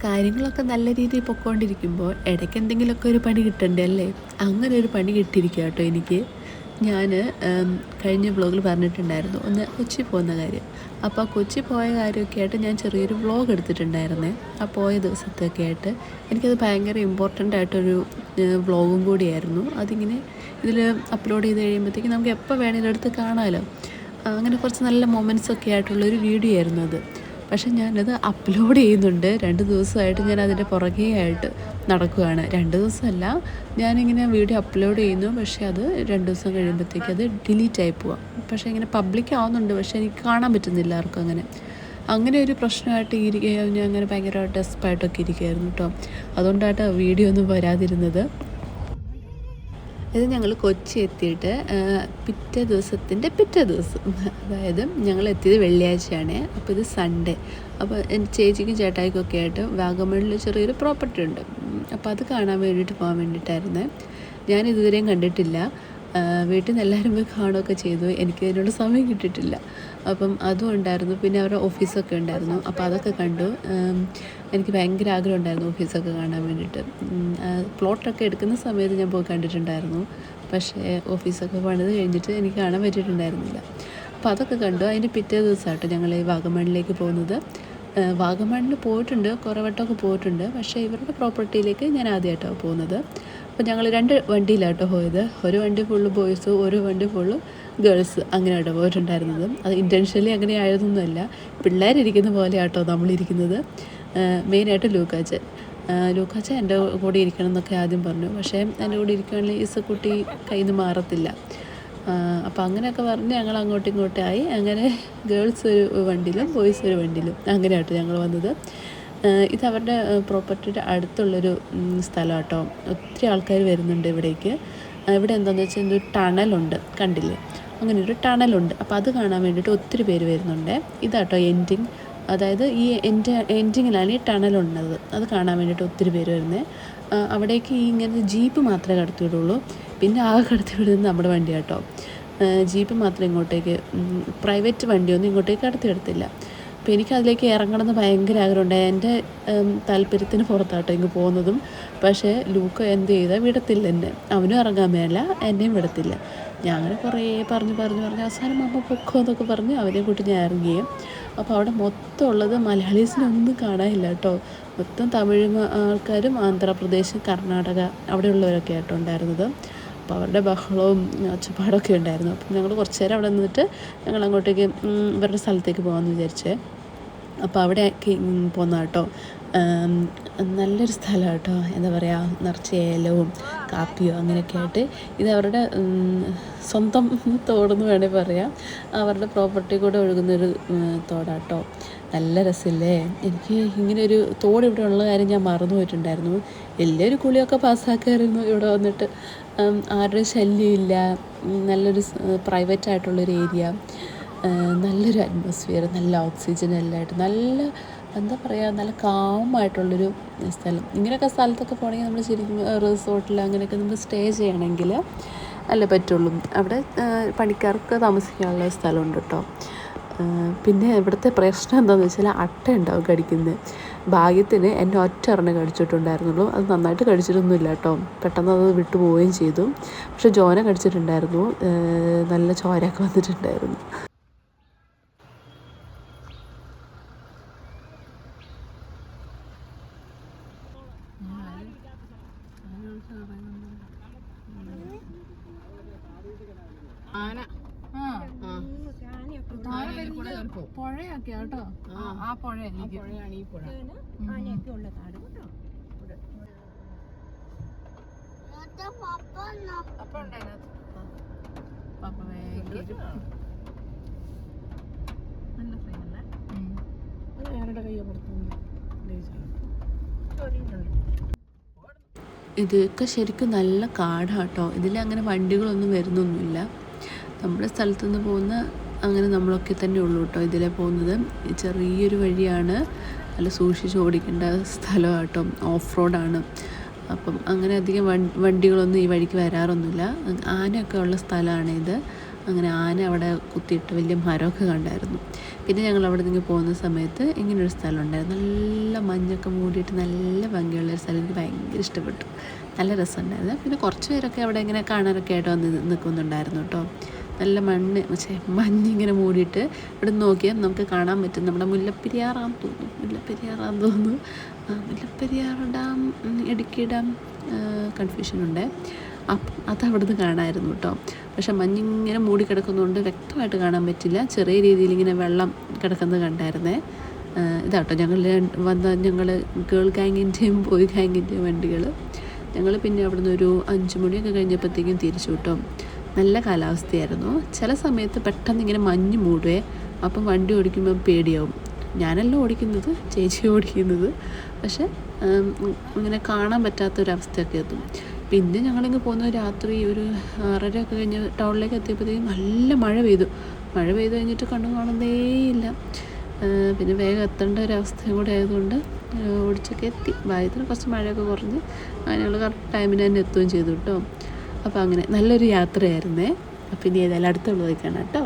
കാര്യങ്ങളൊക്കെ നല്ല രീതിയിൽ പൊയ്ക്കൊണ്ടിരിക്കുമ്പോൾ ഇടയ്ക്ക് എന്തെങ്കിലുമൊക്കെ ഒരു പണി കിട്ടണ്ടേ അല്ലേ? അങ്ങനെ ഒരു പണി കിട്ടിയിരിക്കുക കേട്ടോ എനിക്ക്. ഞാൻ കഴിഞ്ഞ വ്ളോഗിൽ പറഞ്ഞിട്ടുണ്ടായിരുന്നു ഒന്ന് കൊച്ചി പോകുന്ന കാര്യം. അപ്പോൾ കൊച്ചി പോയ കാര്യമൊക്കെ ആയിട്ട് ഞാൻ ചെറിയൊരു വ്ളോഗ് എടുത്തിട്ടുണ്ടായിരുന്നേ. ആ പോയ ദിവസത്തെയൊക്കെ ആയിട്ട് എനിക്കത് ഭയങ്കര ഇമ്പോർട്ടൻ്റ് ആയിട്ടൊരു വ്ളോഗും കൂടിയായിരുന്നു. അതിങ്ങനെ ഇതിൽ അപ്ലോഡ് ചെയ്ത് കഴിയുമ്പോഴത്തേക്കും നമുക്ക് എപ്പോൾ വേണമെങ്കിലും എടുത്ത് കാണാമല്ലോ. അങ്ങനെ കുറച്ച് നല്ല മൊമെൻറ്റ്സൊക്കെ ആയിട്ടുള്ളൊരു വീഡിയോ ആയിരുന്നു അത്. പക്ഷെ ഞാനത് അപ്ലോഡ് ചെയ്യുന്നുണ്ട്. 2 ദിവസമായിട്ട് ഞാൻ അതിൻ്റെ പുറകെ ആയിട്ട് നടക്കുകയാണ്. 2 ദിവസമല്ല, ഞാനിങ്ങനെ വീഡിയോ അപ്ലോഡ് ചെയ്യുന്നു. പക്ഷേ അത് 2 ദിവസം കഴിയുമ്പോഴത്തേക്ക് അത് ഡിലീറ്റായി പോവാം. പക്ഷേ ഇങ്ങനെ പബ്ലിക് ആവുന്നുണ്ട്, പക്ഷേ എനിക്ക് കാണാൻ പറ്റുന്നില്ല ആർക്കും അങ്ങനെ ഒരു പ്രശ്നമായിട്ട് ഇരിക്കുകയോ ഞാൻ അങ്ങനെ ഭയങ്കര ഡെസ്പായിട്ടൊക്കെ ഇരിക്കുകയായിരുന്നു കേട്ടോ. അതുകൊണ്ടായിട്ട് വീഡിയോ ഒന്നും വരാതിരുന്നത്. ഇത് ഞങ്ങൾ കൊച്ചി എത്തിയിട്ട് പിറ്റേ ദിവസം, അതായത് ഞങ്ങൾ എത്തിയത് വെള്ളിയാഴ്ചയാണ്. അപ്പോൾ ഇത് സൺഡേ. അപ്പോൾ എൻ്റെ ചേച്ചിക്കും ചേട്ടായിക്കും ഒക്കെ ആയിട്ട് വാഗമണിൽ ചെറിയൊരു പ്രോപ്പർട്ടി ഉണ്ട്. അപ്പോൾ അത് കാണാൻ വേണ്ടിയിട്ട് പോകാൻ വേണ്ടിയിട്ടായിരുന്നു. ഞാനിതുവരെയും കണ്ടിട്ടില്ല. വീട്ടിൽ നിന്ന് എല്ലാവരും പോയി കാണുകയൊക്കെ ചെയ്തു. എനിക്ക് അതിനുള്ള സമയം കിട്ടിയിട്ടില്ല. അപ്പം അതും ഉണ്ടായിരുന്നു. പിന്നെ അവരുടെ ഓഫീസൊക്കെ ഉണ്ടായിരുന്നു. അപ്പോൾ അതൊക്കെ കണ്ടു. എനിക്ക് ഭയങ്കര ആഗ്രഹം ഉണ്ടായിരുന്നു ഓഫീസൊക്കെ കാണാൻ വേണ്ടിയിട്ട്. പ്ലോട്ടൊക്കെ എടുക്കുന്ന സമയത്ത് ഞാൻ പോയി കണ്ടിട്ടുണ്ടായിരുന്നു. പക്ഷേ ഓഫീസൊക്കെ പണിത് കഴിഞ്ഞിട്ട് എനിക്ക് കാണാൻ പറ്റിയിട്ടുണ്ടായിരുന്നില്ല. അപ്പോൾ അതൊക്കെ കണ്ടു. അതിൻ്റെ പിറ്റേ ദിവസമായിട്ട് ഞങ്ങൾ ഈ വാഗമണിലേക്ക് പോകുന്നത്. വാഗമണിൽ പോയിട്ടുണ്ട്, കുറേ വട്ടമൊക്കെ പോയിട്ടുണ്ട്. പക്ഷേ ഇവരുടെ പ്രോപ്പർട്ടിയിലേക്ക് ഞാൻ ആദ്യമായിട്ടാണ് പോകുന്നത്. അപ്പോൾ ഞങ്ങൾ 2 വണ്ടിയിലാട്ടോ പോയത്. ഒരു വണ്ടി ഫുള്ള് ബോയ്സ്, ഒരു വണ്ടി ഫുള്ള് ഗേൾസ്, അങ്ങനെയാട്ടോ പോയിട്ടുണ്ടായിരുന്നത്. അത് ഇൻറ്റൻഷനലി അങ്ങനെ ആയതൊന്നുമല്ല. പിള്ളേരിരിക്കുന്ന പോലെയാട്ടോ നമ്മളിരിക്കുന്നത്. മെയിനായിട്ട് ലൂക്കാച്ചൻ എൻ്റെ കൂടെ ഇരിക്കണം എന്നൊക്കെ ആദ്യം പറഞ്ഞു. പക്ഷേ എൻ്റെ കൂടെ ഇരിക്കുകയാണെങ്കിൽ ഈസക്കുട്ടി കയ്യിൽ നിന്ന് മാറത്തില്ല. അപ്പോൾ അങ്ങനെയൊക്കെ പറഞ്ഞ് ഞങ്ങൾ അങ്ങോട്ടും ഇങ്ങോട്ടായി. അങ്ങനെ ഗേൾസ് ഒരു വണ്ടിയിലും ബോയ്സ് ഒരു വണ്ടിയിലും അങ്ങനെയാട്ടോ ഞങ്ങൾ വന്നത്. ഇതവരുടെ പ്രോപ്പർട്ടിയുടെ അടുത്തുള്ളൊരു സ്ഥലം കേട്ടോ. ഒത്തിരി ആൾക്കാർ വരുന്നുണ്ട് ഇവിടേക്ക്. ഇവിടെ എന്താണെന്ന് വെച്ചാൽ ഒരു ടണലുണ്ട്, കണ്ടില്ലേ? അങ്ങനെ ഒരു ടണലുണ്ട്. അപ്പോൾ അത് കാണാൻ വേണ്ടിയിട്ട് ഒത്തിരി പേര് വരുന്നുണ്ട്. ഇതാട്ടോ എൻഡിങ്, അതായത് ഈ എൻഡിങ്ങിലാണ് ഈ ടണലുള്ളത്. അത് കാണാൻ വേണ്ടിയിട്ട് ഒത്തിരി പേര് വരുന്നത്. അവിടേക്ക് ഈ ഇങ്ങനെ ജീപ്പ് മാത്രമേ കടത്തി വിടുള്ളൂ. പിന്നെ ആകെ കടത്തി വിടുന്നത് നമ്മുടെ വണ്ടി കേട്ടോ. ജീപ്പ് മാത്രമേ ഇങ്ങോട്ടേക്ക്, പ്രൈവറ്റ് വണ്ടിയൊന്നും ഇങ്ങോട്ടേക്ക് കടത്തി വിടത്തില്ല. അപ്പോൾ എനിക്ക് അതിലേക്ക് ഇറങ്ങണമെന്ന് ഭയങ്കര ആഗ്രഹമുണ്ടായി. എൻ്റെ താല്പര്യത്തിന് പുറത്താട്ടോ ഇങ്ങ് പോകുന്നതും. പക്ഷേ ലൂക്ക എന്ത് ചെയ്താൽ വിടത്തില്ല എന്നെ. അവനും ഇറങ്ങാൻ മേല, എന്നെയും വിടത്തില്ല. ഞാൻ അങ്ങനെ കുറേ പറഞ്ഞ് അവസാനം അമ്മ പൊക്കോ എന്നൊക്കെ പറഞ്ഞ് അവനെ കൂട്ടി ഞാൻ ഇറങ്ങിയേ. അപ്പോൾ അവിടെ മൊത്തം ഉള്ളത് മലയാളീസിനൊന്നും കാണാനില്ല കേട്ടോ. മൊത്തം തമിഴ് ആൾക്കാരും ആന്ധ്രാപ്രദേശ്, കർണാടക അവിടെയുള്ളവരൊക്കെ ആയിട്ടോ ഉണ്ടായിരുന്നത്. അപ്പോൾ അവരുടെ ബഹളവും ഒച്ചപ്പാടൊക്കെ ഉണ്ടായിരുന്നു. അപ്പം ഞങ്ങൾ കുറച്ച് നേരം അവിടെ നിന്നിട്ട് ഞങ്ങൾ അങ്ങോട്ടേക്ക് ഇവരുടെ സ്ഥലത്തേക്ക് പോകാമെന്ന് വിചാരിച്ചേ. അപ്പോൾ അവിടെയൊക്കെ പോന്ന കേട്ടോ. നല്ലൊരു സ്ഥലം കേട്ടോ. എന്താ പറയുക, നിറച്ച് ഏലവും കാപ്പിയോ അങ്ങനെയൊക്കെ ആയിട്ട്. ഇത് അവരുടെ സ്വന്തം തോടെന്ന് വേണമെങ്കിൽ പറയാം. അവരുടെ പ്രോപ്പർട്ടി കൂടെ ഒഴുകുന്നൊരു തോടാട്ടോ. നല്ല രസമില്ലേ? എനിക്ക് ഇങ്ങനെയൊരു തോട് ഇവിടെ ഉള്ള കാര്യം ഞാൻ മറന്നു പോയിട്ടുണ്ടായിരുന്നു. എല്ലാവരും കുളിയൊക്കെ പാസ്സാക്കായിരുന്നു ഇവിടെ വന്നിട്ട്. ആരുടെയും ശല്യമില്ല. നല്ലൊരു പ്രൈവറ്റ് ആയിട്ടുള്ളൊരു ഏരിയ, നല്ലൊരു അറ്റ്മോസ്ഫിയർ, നല്ല ഓക്സിജൻ എല്ലാമായിട്ട്, നല്ല എന്താ പറയുക, നല്ല കാമായിട്ടുള്ളൊരു സ്ഥലം. ഇങ്ങനെയൊക്കെ സ്ഥലത്തൊക്കെ പോകണമെങ്കിൽ നമ്മൾ ശരിക്കും റിസോർട്ടിൽ അങ്ങനെയൊക്കെ നമ്മൾ സ്റ്റേ ചെയ്യണമെങ്കിൽ അല്ലേ പറ്റുള്ളൂ. അവിടെ പണിക്കാർക്ക് താമസിക്കാനുള്ള സ്ഥലമുണ്ട് കേട്ടോ. പിന്നെ ഇവിടുത്തെ പ്രശ്നം എന്താണെന്ന് വെച്ചാൽ അട്ട ഉണ്ടാവും കടിക്കുന്നത്. ഭാഗ്യത്തിന് എന്നെ ഒറ്റൊരെണ്ണം കടിച്ചിട്ടുണ്ടായിരുന്നുള്ളൂ. അത് നന്നായിട്ട് കടിച്ചിട്ടൊന്നുമില്ല കേട്ടോ. പെട്ടെന്ന് അത് വിട്ടു പോവുകയും ചെയ്തു. പക്ഷെ ജോന കടിച്ചിട്ടുണ്ടായിരുന്നു. നല്ല ചോരയൊക്കെ വന്നിട്ടുണ്ടായിരുന്നു. പുഴയൊക്കെ കേട്ടോ. ആ പുഴയാണ് ഈ പുഴ. ഇതൊക്കെ ശരിക്കും നല്ല കാടാണ് കേട്ടോ. ഇതിലങ്ങനെ വണ്ടികളൊന്നും വരുന്നൊന്നുമില്ല. നമ്മുടെ സ്ഥലത്തുനിന്ന് പോകുന്ന അങ്ങനെ നമ്മളൊക്കെ തന്നെ ഉള്ളൂ കേട്ടോ ഇതിലെ പോകുന്നത്. ചെറിയൊരു വഴിയാണ്, നല്ല സൂക്ഷിച്ച് ഓടിക്കേണ്ട സ്ഥലമാണ് കേട്ടോ. ഓഫ് റോഡാണ്. അപ്പം അങ്ങനെ അധികം വണ്ടികളൊന്നും ഈ വഴിക്ക് വരാറൊന്നുമില്ല. ആനയൊക്കെ ഉള്ള സ്ഥലമാണ് ഇത്. അങ്ങനെ ആന അവിടെ കുത്തിയിട്ട് വലിയ മരമൊക്കെ കണ്ടായിരുന്നു. പിന്നെ ഞങ്ങൾ അവിടെ നിന്ന് പോകുന്ന സമയത്ത് ഇങ്ങനൊരു സ്ഥലം ഉണ്ടായിരുന്നു, നല്ല മഞ്ഞൊക്കെ മൂടിയിട്ട് നല്ല ഭംഗിയുള്ളൊരു സ്ഥലം. എനിക്ക് ഭയങ്കര ഇഷ്ടപ്പെട്ടു, നല്ല രസമുണ്ടായിരുന്നു. പിന്നെ കുറച്ച് പേരൊക്കെ അവിടെ ഇങ്ങനെ കാണാനൊക്കെ ആയിട്ട് വന്ന് നിൽക്കുന്നുണ്ടായിരുന്നു കേട്ടോ. നല്ല മഞ്ഞിങ്ങനെ മൂടിയിട്ട് ഇവിടെ നോക്കിയാൽ നമുക്ക് കാണാൻ പറ്റും നമ്മുടെ മുല്ലപ്പെരിയാറാന്ന് തോന്നുന്നു. മുല്ലപ്പെരിയാർ ഡാം, ഇടുക്കി ഡാം, കൺഫ്യൂഷനുണ്ട്. അപ്പം അത് അവിടുന്ന് കാണാമായിരുന്നു കേട്ടോ. പക്ഷെ മഞ്ഞിങ്ങനെ മൂടി കിടക്കുന്നതുകൊണ്ട് വ്യക്തമായിട്ട് കാണാൻ പറ്റില്ല. ചെറിയ രീതിയിൽ ഇങ്ങനെ വെള്ളം കിടക്കുന്നത് കണ്ടായിരുന്നേ. ഇതാട്ടോ ഞങ്ങൾ ഗേൾ ഗാങ്ങിൻ്റെയും ബോയ് ഗാങ്ങിൻ്റെയും വണ്ടികൾ. ഞങ്ങൾ പിന്നെ അവിടുന്ന് ഒരു 5 മണിയൊക്കെ കഴിഞ്ഞപ്പോഴത്തേക്കും തിരിച്ചു കേട്ടോ. നല്ല കാലാവസ്ഥയായിരുന്നു. ചില സമയത്ത് പെട്ടെന്ന് ഇങ്ങനെ മഞ്ഞ് മൂടുവേ, അപ്പം വണ്ടി ഓടിക്കുമ്പോൾ പേടിയാവും. ഞാനല്ല ഓടിക്കുന്നത്, ചേച്ചി ഓടിക്കുന്നത്. പക്ഷെ ഇങ്ങനെ കാണാൻ പറ്റാത്തൊരവസ്ഥയൊക്കെ എത്തും. പിന്നെ ഞങ്ങളിങ്ങ് പോകുന്ന രാത്രി ഒരു 6:30 ഒക്കെ കഴിഞ്ഞ് ടൗണിലേക്ക് എത്തിയപ്പോഴത്തേക്കും നല്ല മഴ പെയ്തു കഴിഞ്ഞിട്ട് കണ്ണു കാണുന്നേയില്ല. പിന്നെ വേഗം എത്തേണ്ട ഒരവസ്ഥയും കൂടെ ആയതുകൊണ്ട് ഓടിച്ചൊക്കെ എത്തി. ഭാഗ്യത്തിന് കുറച്ച് മഴയൊക്കെ കുറഞ്ഞ് ഞങ്ങൾ കറക്റ്റ് ടൈമിന് തന്നെ എത്തുകയും ചെയ്തു കേട്ടോ. അപ്പോൾ അങ്ങനെ നല്ലൊരു യാത്രയായിരുന്നേ. പിന്നെ ഏതായാലും അടുത്ത വ്ളോഗിൽ കാണാം കേട്ടോ.